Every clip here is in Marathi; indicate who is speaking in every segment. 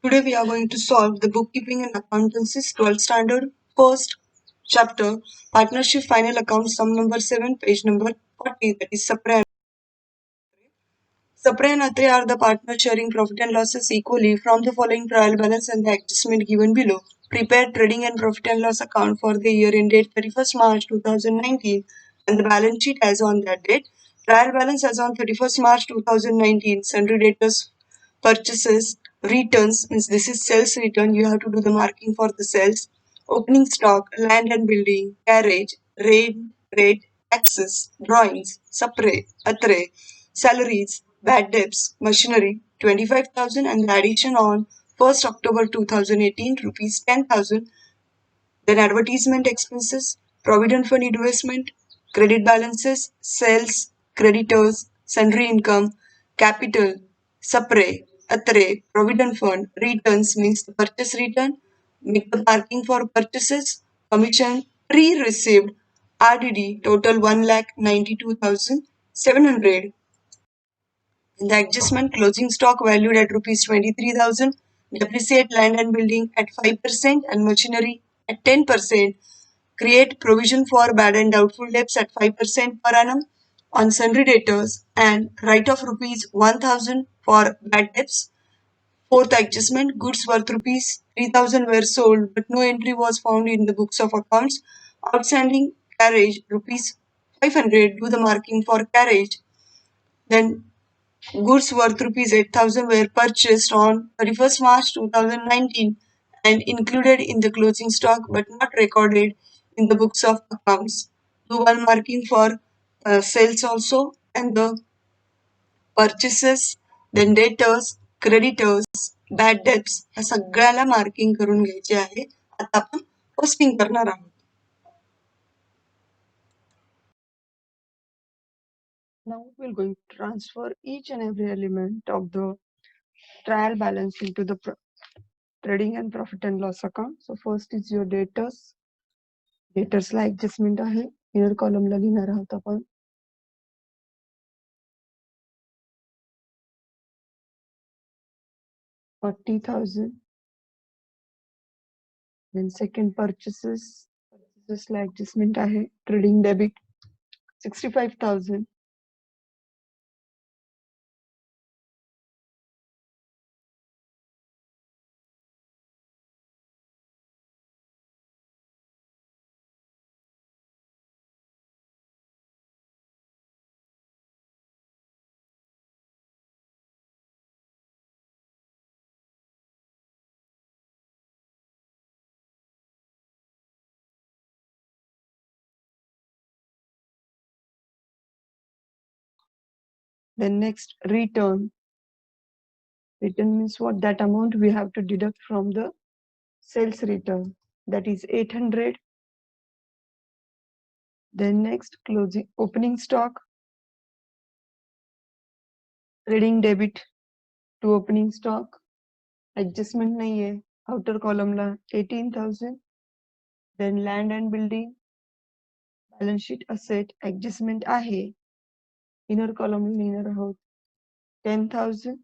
Speaker 1: Today we are going to solve the bookkeeping and accountancy's 12th standard first chapter partnership final account sum number 7 page number 40, that is Sapre and Atre are the partners sharing profit and losses equally from the following trial balance and the adjustment given below. Prepare trading and profit and loss account for the year ended 31st March 2019 and the balance sheet as on that date. Trial balance as on 31st March 2019. Sundry debtors purchases, returns, means this is sales return, you have to do the marking for the sales, opening stock, land and building, carriage, rate, taxes, drawings, suppre, atre, salaries, bad debts, machinery, 25,000 and the addition on 1st October 2018, rupees 10,000, then advertisement expenses, provident fund investment, credit balances, sales, creditors, sundry income, capital, suppre, atre, provident fund, returns means the purchase return, make the marking for purchases, commission, pre-received, RDD, total 1,92,700. In the adjustment, closing stock valued at rupees 23,000, depreciate land and building at 5% and machinery at 10%, create provision for bad and doubtful debts at 5% per annum on sundry debtors, and write off rupees 1,000 for bad debts. Fourth adjustment, goods worth rupees 3,000 were sold, but no entry was found in the books of accounts. Outstanding carriage rupees 500, do the marking for carriage. Then goods worth rupees 8,000 were purchased on 31st March 2019 and included in the closing stock but not recorded in the books of accounts. Do one marking for sales also, and the purchases, then debtors, creditors, bad debts ह्या सगळ्याला मार्किंग करून घ्यायचे आहे. आता आपण पोस्टिंग करणार आहोत.
Speaker 2: Now we're going to transfer each and every element of the trial balance into the trading and profit and loss account. So first is your debtors. Debtors ला adjustment आहे. Inner column ला लिहिणार आहोत आपण. $40,000. Then second purchases ला adjustment आहे. Trading debit 65,000. Then next return. Return means what? That amount we have to deduct from the sales return. That is 800. Then next closing opening stock. Trading debit to opening stock. Adjustment nahi hai. Outer column la 18,000. Then land and building. Balance sheet asset adjustment आहे. Inner column लिहिणार आहोत 10,000.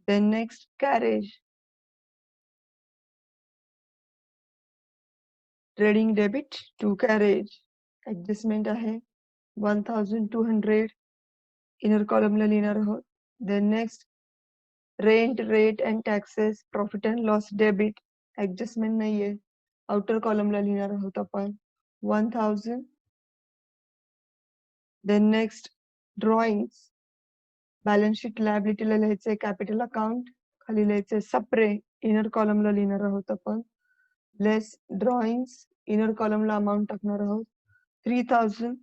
Speaker 2: Then next carriage. Trading debit to carriage. Adjustment आहे 1,200. Inner column ला लिहिणार आहोत. Then next rent, rate and taxes, profit and loss debit. Adjustment नाही आहे. Outer column ला लिहिणार आहोत आपण 1,000. Then next drawings. Balance sheet liability ला लिहायचंय capital account. खाली लिहायचंय सप्रे. Inner column ला लिहिणार आहोत आपण less drawings. Inner column ला amount टाकणार आहोत 3,000.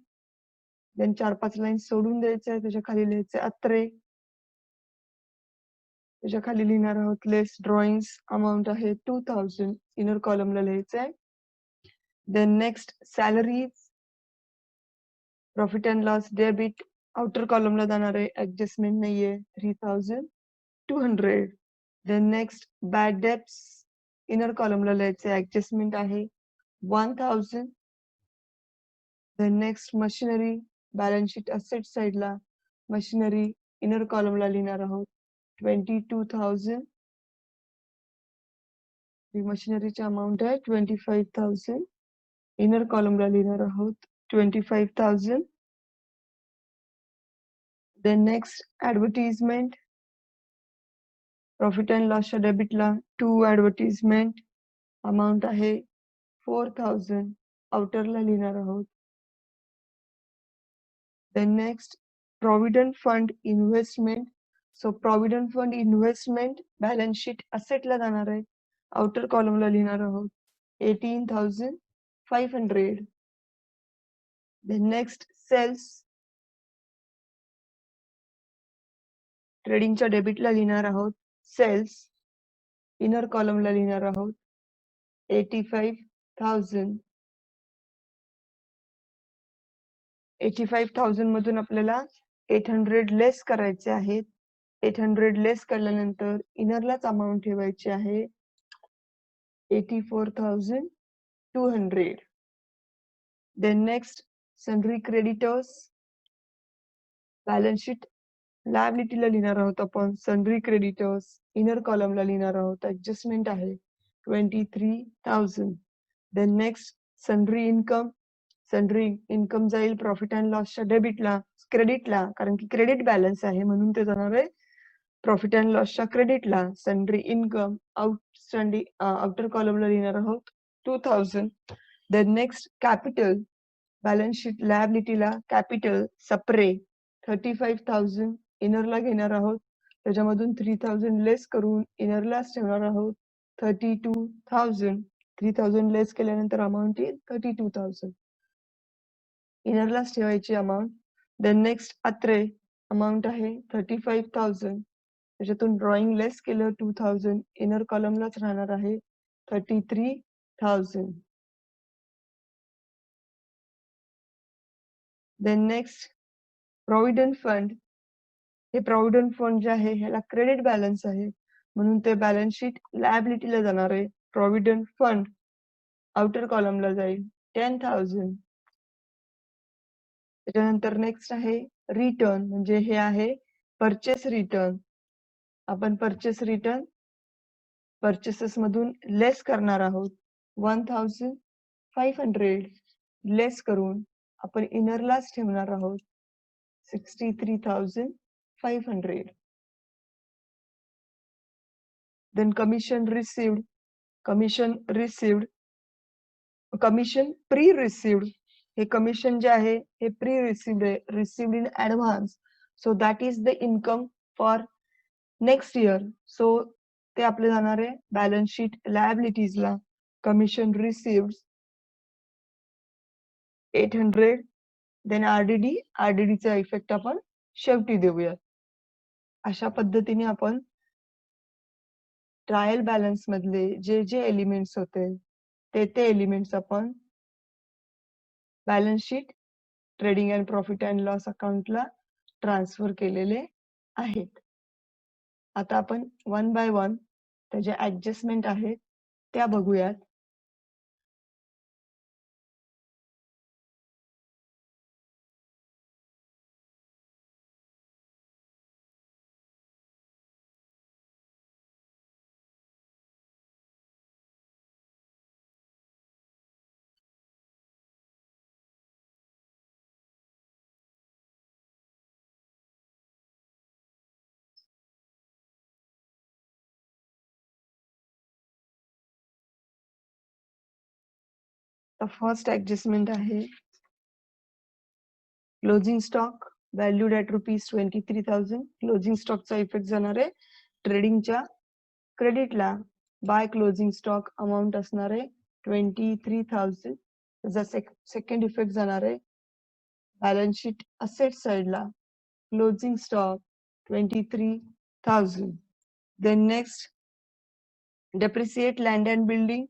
Speaker 2: Then 4-5 lines सोडून द्यायचंय. त्याच्या खाली लिहायचंय अत्रे. त्याच्या खाली लिहिणार आहोत less drawings. Amount आहे 2,000. Inner column ला लिहायचंय. Then next salaries. Profit and loss debit. Outer column ला जाणार आहे adjustment नाहीये 3,200. Then next bad debts. Inner column ला लिहायचे adjustment आहे 1,000. Then next machinery. Balance sheet asset side ला machinery. Inner column ला लिहिणार आहोत 22,000. मशिनरीची अमाऊंट आहे 25,000. इनर कॉलमला लिहिणार आहोत 25,000. Then next advertisement. Profit and लॉसच्या डेबिटला 2 ऍडव्हर्टिजमेंट. अमाऊंट आहे 4,000. आउटरला लिहिणार आहोत. Then next provident fund investment. So provident fund investment balance sheet assetला जाणार आहे. आउटर कॉलमला लिहिणार आहोत 18,500. Then next sales. ट्रेडिंगच्या डेबिटला लिहिणार आहोत सेल्स. इनर कॉलमला लिहिणार आहोत 85,000. 85,000 मधून आपल्याला 800 लेस करायचे आहेत. 800 लेस केल्यानंतर इनरलाच अमाऊंट ठेवायची आहे 84,200. Then next sundry creditors. Balance sheet लायबिलिटीला लिहिणार आहोत आपण सन्ड्री क्रेडिटर्स. इनर कॉलमला लिहिणार आहोत ऍडजस्टमेंट आहे 23,000. Then next sundry income. Sundry income जाईल प्रॉफिट अँड लॉसच्या डेबिटला क्रेडिटला, कारण की क्रेडिट बॅलन्स आहे म्हणून ते जाणार आहे प्रॉफिट अँड लॉसच्या क्रेडिटला. सन्ड्री इन्कम आउटर कॉलमला लिहिणार आहोत 2,000. Then next capital. Balance sheet लायबिलिटीला कॅपिटल सप्रे 35,000 इनरला घेणार आहोत. त्याच्यामधून 3,000 लेस करून इनरलाच ठेवणार आहोत 32,000. 3,000 लेस केल्यानंतर अमाऊंट येईल 32,000. इनरलाच ठेवायची अमाऊंट. देन नेक्स्ट अत्रे. अमाऊंट आहे 35,000. त्याच्यातून ड्रॉइंग लेस केलं 2,000. इनर कॉलमलाच राहणार आहे 33,000. Then next provident fund. हे प्रॉव्हिडंट फंड जे आहे ह्याला क्रेडिट बॅलन्स आहे म्हणून ते बॅलन्स शीट लायबिलिटीला जाणार आहे. प्रॉव्हिडंट फंड आउटर कॉलमला जाईल 10,000. त्याच्यानंतर नेक्स्ट आहे रिटर्न, म्हणजे हे आहे परचेस रिटर्न. आपण परचेस रिटर्न परचेसेस मधून लेस करणार आहोत 1,500. लेस करून आपण इनरलाच ठेवणार आहोत 63,500. Then commission received. Commission received. Commission pre-received. हे कमिशन जे आहे हे प्री रिसिव्ड आहे, received in advance. So that is the income for next year. So ते आपले जाणार आहे बॅलन्स शीट लायबिलिटीजला. Commission received 800. Then RDD. आरडीडीचा इफेक्ट आपण शेवटी देऊया. अशा पद्धतीने आपण ट्रायल बॅलन्स मधले जे जे एलिमेंट्स होते ते एलिमेंट्स आपण balance sheet trading and profit and loss अकाउंटला ट्रान्सफर केलेले आहेत. आता आपण वन बाय वन त्याचे ऍडजस्टमेंट आहेत त्या बघूयात. फर्स्ट ऍडजस्टमेंट आहे closing stock valued at ₹23,000. Closing स्टॉकचा इफेक्ट जाणार आहे ट्रेडिंगच्या क्रेडिटला. बाय क्लोजिंग स्टॉक अमाऊंट असणार आहे 23,000. त्याचा सेकंड इफेक्ट जाणार आहे बॅलन्स शीट असेट साइडला. Closing stock 23,000. Then next depreciate land and building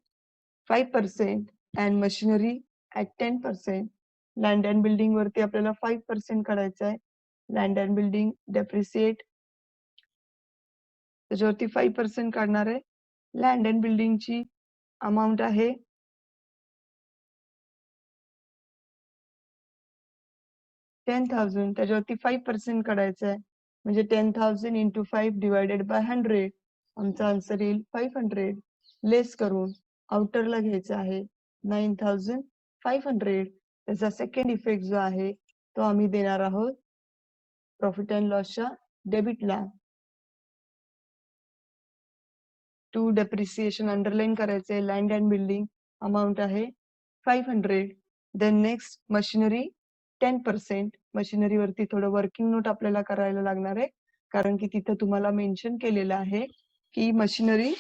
Speaker 2: 5% and machinery at 10%. Land and building वरती आपल्याला 5% काढायचं आहे. लँड अँड बिल्डिंग डेप्रिसिएट त्याच्यावरती 5% काढणार आहे. लँड अँड बिल्डिंगची अमाऊंट आहे 10,000. त्याच्यावरती 5% काढायचं आहे म्हणजे 10,000 into 5 divided by 100. आमचा आन्सर येईल 500. लेस करून आउटरला घ्यायचं आहे 9,500. त्याचा सेकंड इफेक्ट जो आहे तो आम्ही देणार आहोत प्रॉफिट अँड लॉसच्या डेबिटला. टू डेप्रिसिएशन अंडरलाईन करायचे. लँड अँड बिल्डिंग अमाऊंट आहे 500. Then next machinery 10%. मशिनरीवरती थोडं वर्किंग नोट आपल्याला करायला लागणार आहे, कारण की तिथं तुम्हाला मेन्शन केलेलं आहे की machinery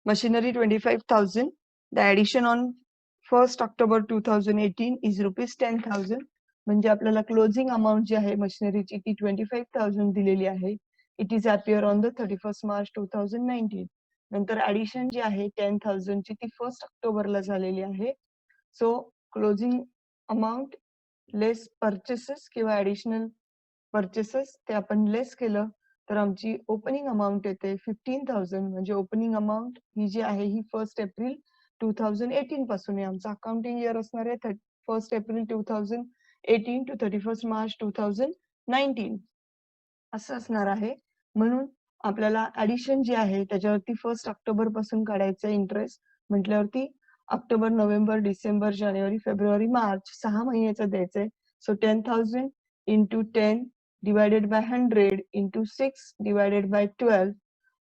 Speaker 2: 25,000. The addition on 1st October 2018 is ₹10,000. म्हणजे आपल्याला क्लोजिंग अमाऊंट जी आहे मशिनरीची ती 25,000 दिलेली आहे. It is appear on the 31st March 2019. नंतर ऍडिशन जी आहे 10,000 ची ती 1st October ला झालेली आहे. सो क्लोजिंग अमाऊंट लेस परचेसेस किंवा ऍडिशनल परचेसेस ते आपण लेस केलं तर आमची ओपनिंग अमाऊंट येते 15,000. म्हणजे ओपनिंग अमाऊंट ही जी आहे ही 1st April 2018 पासून आहे. आमचा अकाउंटिंग इयर असणार आहे 1st April 2018 to 31st March 2019 असं असणार आहे. म्हणून आपल्याला ऍडिशन जी आहे त्याच्यावरती 1st October पासून काढायचं इंटरेस्ट म्हटल्यावरती ऑक्टोबर, नोव्हेंबर, डिसेंबर, जानेवारी, फेब्रुवारी, मार्च 6 महिन्याचं द्यायचंय. So 10,000 into 10 divided by 100 into 6 divided by 12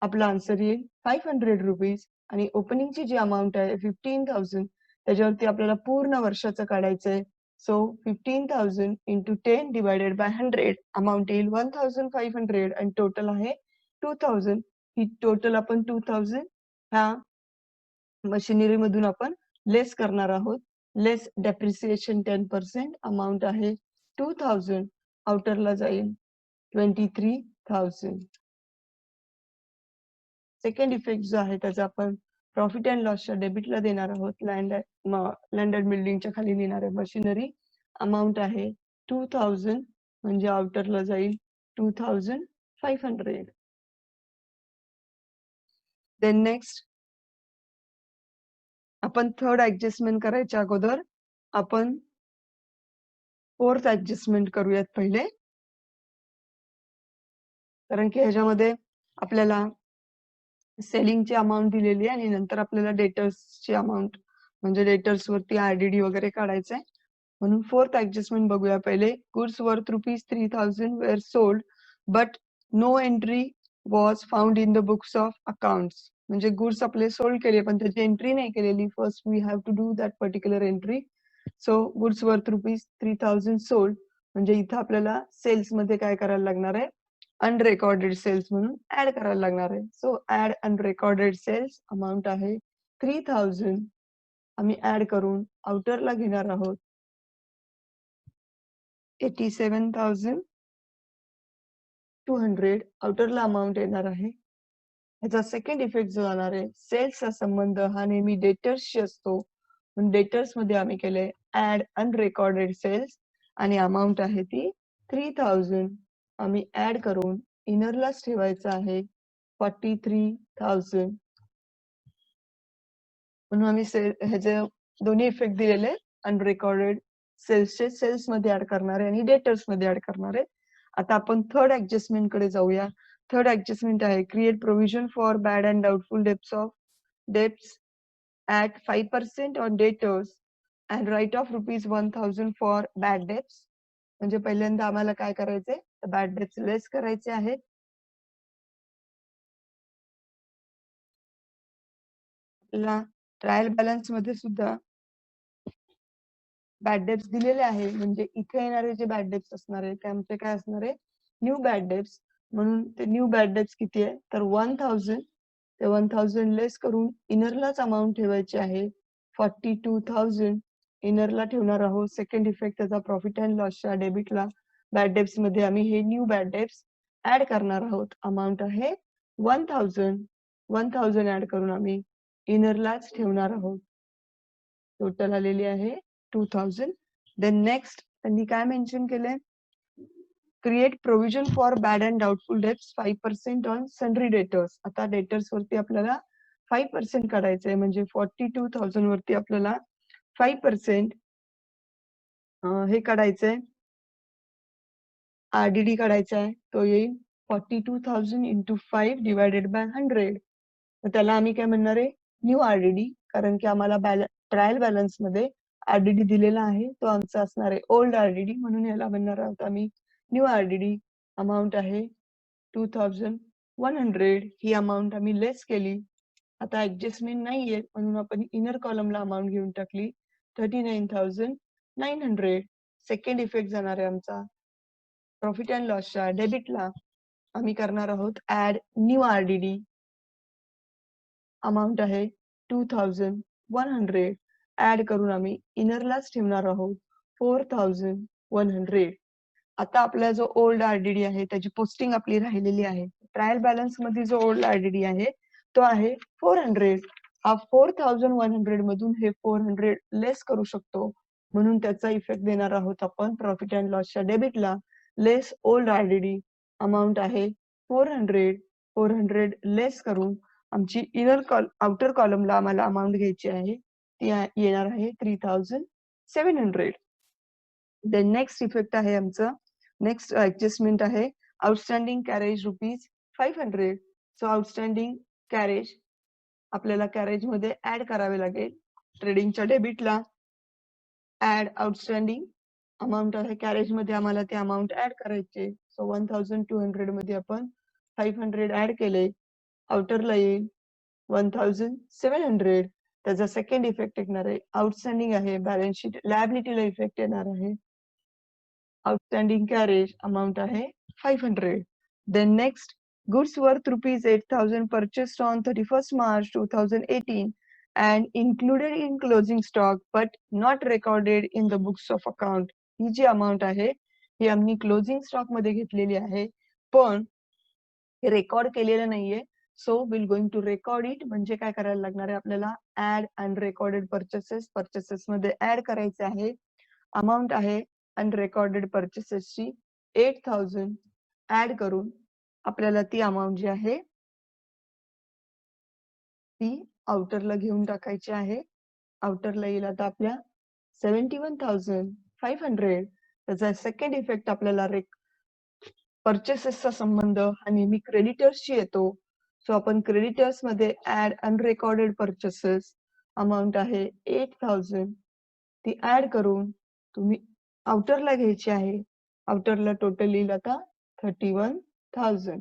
Speaker 2: आपला आन्सर येईल 500 रुपीज. आणि ओपनिंगची जी अमाऊंट आहे 15,000 त्याच्यावरती आपल्याला पूर्ण वर्षाचं काढायचंय. So 15,000 into 10 divided by 100 amount येईल 1,500 आणि टोटल आहे 2,000. ही टोटल आपण 2,000 ह्या मशिनरी मधून आपण लेस करणार आहोत. लेस डेप्रिसिएशन 10% अमाऊंट आहे 2,000. आउटरला जाईल 23,000. सेकंड इफेक्ट जो आहे त्याचा आपण प्रॉफिट अँड लॉसच्या डेबिटला देणार आहोत. लँड अँड बिल्डिंगच्या खाली लिहिणार आहे मशिनरी अमाऊंट आहे 2,000. म्हणजे आउटरला जाईल 2,500. देन नेक्स्ट आपण थर्ड ऍडजस्टमेंट करायच्या अगोदर आपण फोर्थ ऍडजस्टमेंट करूयात पहिले, कारण की ह्याच्यामध्ये आपल्याला सेलिंगची अमाऊंट दिलेली आहे आणि नंतर आपल्याला डेटर्सची अमाऊंट म्हणजे डेटर्स वरती आरडीडी वगैरे काढायचंय. म्हणून फोर्थ ऍडजस्टमेंट बघूया पहिले. Goods worth ₹3,000 were sold but no entry was found in the books of accounts. म्हणजे गुड्स आपले सोल्ड केले पण त्याची एंट्री नाही केलेली. First we have to do that particular entry. So goods worth ₹3,000 sold म्हणजे इथं आपल्याला सेल्स मध्ये काय करायला लागणार आहे, अनरेकॉर्डेड सेल्स म्हणून ऍड करायला लागणार आहे. सो ऍड अनरेकॉर्डेड सेल्स अमाऊंट आहे 3,000. आम्ही ऍड करून आउटरला घेणार आहोत 87,200. आउटरला अमाऊंट येणार आहे. ह्याचा सेकंड इफेक्ट जो जाणार आहे, सेल्सचा संबंध हा नेहमी डेटर्सशी असतो. डेटर्स मध्ये आम्ही केले ऍड अनरेकॉर्डेड सेल्स आणि अमाऊंट आहे ती 3,000. आम्ही ऍड करून इनरलाच ठेवायचं आहे 43,000. म्हणून आम्ही ह्याचे दोन्ही इफेक्ट दिलेले अनरेकॉर्डेड सेल्सचे सेल्स मध्ये ऍड करणारे आणि डेटर्स मध्ये ऍड करणारे. आता आपण थर्ड ऍडजस्टमेंट कडे जाऊया. थर्ड ऍडजस्टमेंट आहे create provision for bad and doubtful debts at 5% on debtors and write off ₹1,000 for bad debts. म्हणजे पहिल्यांदा आम्हाला काय करायचंय, बॅड डेब्ट्स लेस करायचे आहेत. आपल्याला ट्रायल बॅलन्स मध्ये सुद्धा बॅड डेब्ट्स दिलेले आहे. म्हणजे इथे येणारे जे बॅड डेब्ट्स असणार आहे ते आमचे काय असणार आहे, न्यू बॅड डेब्ट्स. म्हणून ते न्यू बॅड डेब्ट्स किती आहे तर 1,000. ते 1,000 लेस करून इनरलाच अमाऊंट ठेवायची आहे 42,000. इनरला ठेवणार आहोत. सेकंड इफेक्ट त्याचा प्रॉफिट अँड लॉसच्या डेबिटला बॅड डेब्ट्स मध्ये आम्ही हे न्यू बॅड डेब्ट्स ऍड करणार आहोत. अमाऊंट आहे 1,000. 1,000 ऍड करून आम्ही इनरलाच ठेवणार आहोत. टोटल आलेली आहे 2,000. देन नेक्स्ट त्यांनी काय मेन्शन केलंय, create provision for bad and doubtful debts 5% on sundry debtors. आता डेटर्स वरती आपल्याला 5% काढायचंय. म्हणजे 42,000 वरती आपल्याला 5% हे काढायचंय RDD काढायचा आहे, तो येईल 42,000 into 5 divided by 100. तर त्याला आम्ही काय म्हणणार आहे, न्यू RDD, कारण की आम्हाला ट्रायल बॅलन्स मध्ये RDD दिलेला आहे, तो आमचा असणार आहे ओल्ड RDD, म्हणून याला म्हणणार आहोत आम्ही न्यू RDD. अमाऊंट आहे 2,100. ही अमाऊंट आम्ही लेस केली. आता ऍडजस्टमेंट नाहीये म्हणून आपण इनर कॉलमला अमाऊंट घेऊन टाकली 39,900. सेकंड इफेक्ट जाणार आहे आमचा प्रॉफिट अँड लॉसच्या डेबिटला. आम्ही करणार आहोत ऍड न्यू RDD. अमाऊंट आहे 2,100. ऍड करून आम्ही इनरलाच ठेवणार आहोत 4,100. आता आपला जो ओल्ड RDD आहे त्याची पोस्टिंग आपली राहिलेली आहे. ट्रायल बॅलन्स मध्ये जो ओल्ड RDD आहे तो आहे 400. हा 4,100 मधून हे 400 लेस करू शकतो, म्हणून त्याचा इफेक्ट देणार आहोत आपण प्रॉफिट अँड लॉसच्या डेबिटला. लेस ओल्ड RDD. अमाऊंट आहे 400. 400 लेस करून आमची आउटर कॉलमला आम्हाला अमाऊंट घ्यायची आहे, ती येणार आहे 3,700. देन नेक्स्ट इफेक्ट आहे आमचं, नेक्स्ट ऍडजस्टमेंट आहे outstanding carriage ₹500. So outstanding carriage आपल्याला कॅरेज मध्ये ऍड करावे लागेल. ट्रेडिंगच्या डेबिटला ऍड आउटस्टँडिंग अमाऊंट आहे कॅरेज मध्ये, आम्हाला ते अमाऊंट ऍड करायचे. सो 1,200 मध्ये आपण 500 ऍड केले. आउटरला येईल 1,700. त्याचा सेकंड इफेक्ट येणार आहे आउटस्टँडिंग आहे बॅलन्स शीट लायबिलिटीला इफेक्ट येणार आहे. आउटस्टँडिंग कॅरेज अमाऊंट आहे 500. Then next goods worth ₹8,000 purchased on 31st March 2018 and included in closing stock but not recorded in the books of account. ही जी अमाऊंट आहे ही आम्ही क्लोजिंग स्टॉक मध्ये घेतलेली आहे, पण रेकॉर्ड केलेलं नाहीये. So will going to record it. म्हणजे काय करायला लागणार आहे आपल्याला, ऍड अनरेकॉर्डेड पर्चेसेस मध्ये ऍड करायचे आहे. अमाऊंट आहे अनरेकॉर्डेड पर्चेसेसची 8,000. ऍड करून आपल्याला ती अमाऊंट जी आहे ती आउटरला घेऊन टाकायची आहे. आउटरला येईल आता आपल्या 71,500. त्याचा सेकंड इफेक्ट आपल्याला परचेसेसचा संबंध हा नेहमी क्रेडिटर्सशी येतो. सो आपण क्रेडिटर्स मध्ये ऍड अनरेकॉर्डेड पर्चेसेस अमाऊंट आहे 8,000. ती ऍड करून तुम्ही आउटरला घ्यायची आहे. आउटरला टोटल येईल आता 31,000.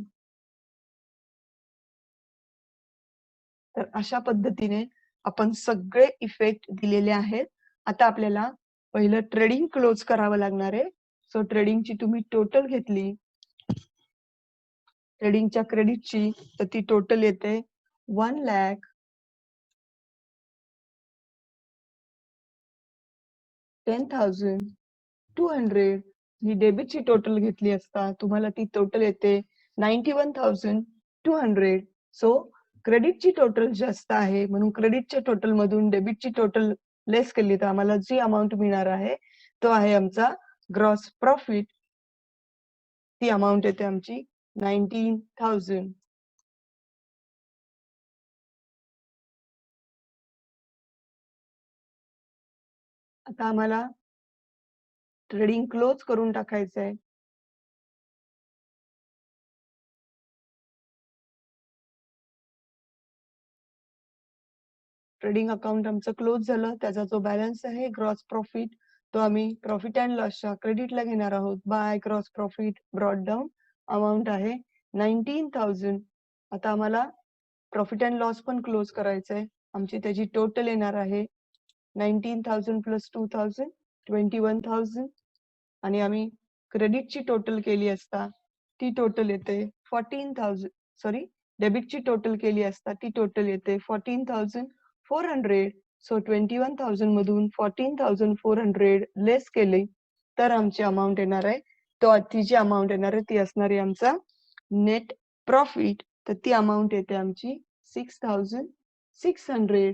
Speaker 2: तर अशा पद्धतीने आपण सगळे इफेक्ट दिलेले आहेत. आता आपल्याला पहिलं ट्रेडिंग क्लोज करावं लागणार आहे. सो ट्रेडिंगची तुम्ही टोटल घेतली ट्रेडिंगच्या क्रेडिटची, तर ती टोटल येते 1,10,200. ही डेबिटची टोटल घेतली असता तुम्हाला ती टोटल येते 91,200. सो क्रेडिटची टोटल जास्त आहे, म्हणून क्रेडिटच्या टोटल मधून डेबिटची टोटल लेस केली तर आम्हाला जी अमाऊंट मिळणार आहे तो आहे आमचा ग्रॉस प्रॉफिट. ती अमाऊंट येते आमची 19,000. आता आम्हाला ट्रेडिंग क्लोज करून टाकायचं आहे. ट्रेडिंग अकाउंट आमचं क्लोज झालं. त्याचा जो बॅलन्स आहे ग्रॉस प्रॉफिट, तो आम्ही प्रॉफिट अँड लॉसच्या क्रेडिटला घेणार आहोत. By gross profit brought down. Amount आहे 19,000. आता आम्हाला प्रॉफिट अँड लॉस पण क्लोज करायचं आहे. आमची त्याची टोटल येणार आहे 19,000 प्लस 2,000 21,000. आणि आम्ही क्रेडिटची टोटल केली असता ती टोटल येते 14,000. सॉरी, डेबिटची टोटल केली असता ती टोटल येते 14,400. सो 21,000 मधून 14,400 लेस केले तर आमची अमाऊंट येणार आहे, तो ती जी अमाऊंट येणार आहे ती असणार आहे आमचा नेट प्रॉफिट. तर ती अमाऊंट येते आमची 6,600.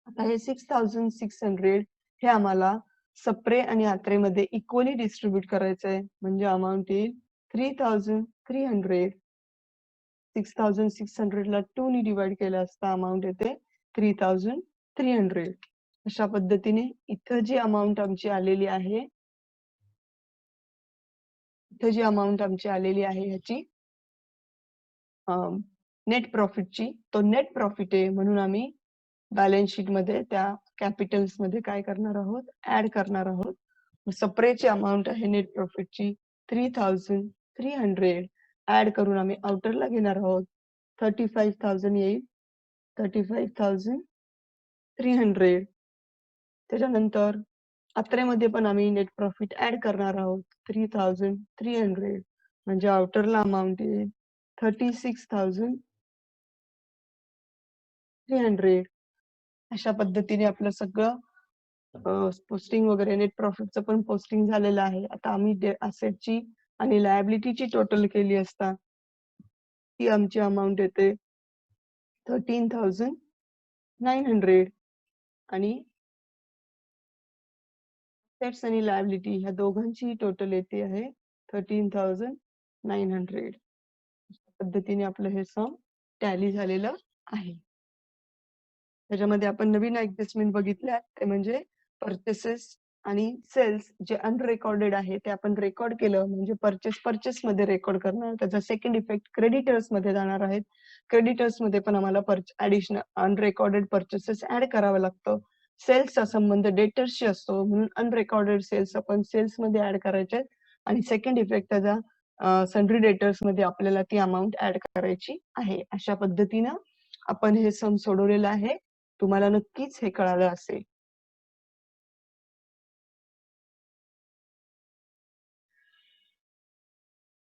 Speaker 2: आता हे 6,600 हे आम्हाला सप्रे आणि यात्रेमध्ये इक्वली डिस्ट्रीब्यूट करायचं आहे. म्हणजे अमाऊंट येईल 3,300. 6,600 ला 2 ने डिवाइड केलं असता अमाऊंट येते 3,300. अशा पद्धतीने इथं जी अमाऊंट आमची आलेली आहे इथं जी अमाउंट आमची आलेली आहे ह्याची नेट प्रॉफिटची, तो नेट प्रॉफिट आहे म्हणून आम्ही बॅलन्स शीट मध्ये त्या कॅपिटल्स मध्ये काय करणार आहोत, ऍड करणार आहोत. सप्रेची अमाउंट आहे नेट प्रॉफिटची 3300 ऍड करून आम्ही आउटरला घेणार आहोत. 35,000 येईल, 35,300. त्याच्यानंतर अत्रेमध्ये पण आम्ही नेट प्रॉफिट ऍड करणार आहोत 3,300 म्हणजे आउटरला अमाउंट येईल 36,300. अशा पद्धतीने आपलं सगळं पोस्टिंग वगैरे नेट प्रॉफिटचं पण पोस्टिंग झालेलं आहे. आता आम्ही असेटची आणि लायबिलिटीची टोटल केली असता ती आमची अमाउंट येते 13,900 आणि असेट्स आणि लायबिलिटी ह्या दोघांची टोटल येते आहे 13,900. पद्धतीने आपलं हे सम टॅली झालेलं आहे. त्याच्यामध्ये आपण नवीन ऍडजस्टमेंट बघितल्या ते म्हणजे परचेसेस आणि सेल्स जे अनरेकॉर्डेड आहे ते आपण रेकॉर्ड केलं म्हणजे परचेस मध्ये रेकॉर्ड करणार. त्याचा सेकंड इफेक्ट क्रेडिटर्स मध्ये जाणार आहेत. क्रेडिटर्स मध्ये पण आम्हाला ऍडिशनल अनरेकॉर्डेड परचेसेस ऍड करावं लागतं. सेल्सचा संबंध डेटर्सशी असतो म्हणून अनरेकॉर्डेड सेल्स आपण सेल्स मध्ये ऍड करायचे आणि सेकंड इफेक्ट त्याचा सन्ड्री डेटर्स मध्ये आपल्याला ती अमाऊंट ऍड करायची आहे. अशा पद्धतीनं आपण हे सम सोडवलेलं आहे. तुम्हाला नक्कीच हे कळालं असेल.